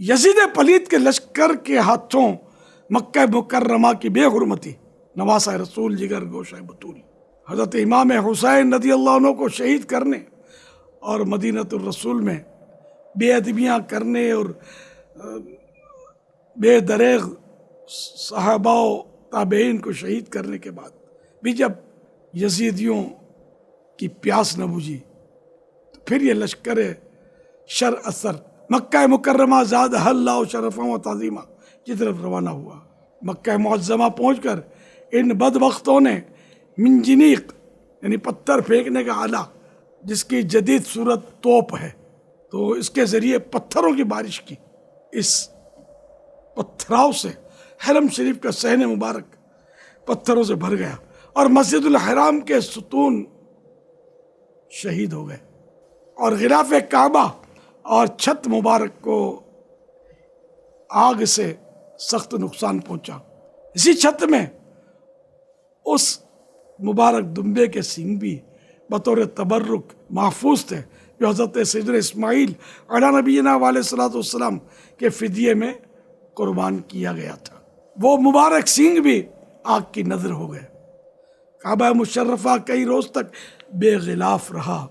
یزید پلید کے لشکر کے ہاتھوں مکہ مکرمہ کی بے حرمتی، نواسہ رسول جگر گوشہ بطول، حضرت امام حسین رضی اللہ عنہ کو شہید کرنے اور مدینۃ الرسول میں بے ادبیاں کرنے اور بے دریغ صحابہ و تابعین کو شہید کرنے کے بعد بھی جب یزیدیوں کی پیاس نہ بجھی تو پھر یہ لشکر شر اثر مکہ مکرمہ زاد اللہ و شرفا و تعظیمہ کی طرف روانہ ہوا۔ مکہ معظمہ پہنچ کر ان بدبختوں نے منجنیق یعنی پتھر پھینکنے کا آلہ، جس کی جدید صورت توپ ہے، تو اس کے ذریعے پتھروں کی بارش کی۔ اس پتھراؤ سے حرم شریف کا صحن مبارک پتھروں سے بھر گیا اور مسجد الحرام کے ستون شہید ہو گئے اور غلاف کعبہ اور چھت مبارک کو آگ سے سخت نقصان پہنچا۔ اسی چھت میں اس مبارک دمبے کے سینگ بھی بطور تبرک محفوظ تھے جو حضرت سیدنا اسماعیل علیہ نبینا علیہ الصلوۃ والسلام کے فدیے میں قربان کیا گیا تھا۔ وہ مبارک سینگ بھی آگ کی نذر ہو گئے۔ کعبہ مشرفہ کئی روز تک بے غلاف رہا۔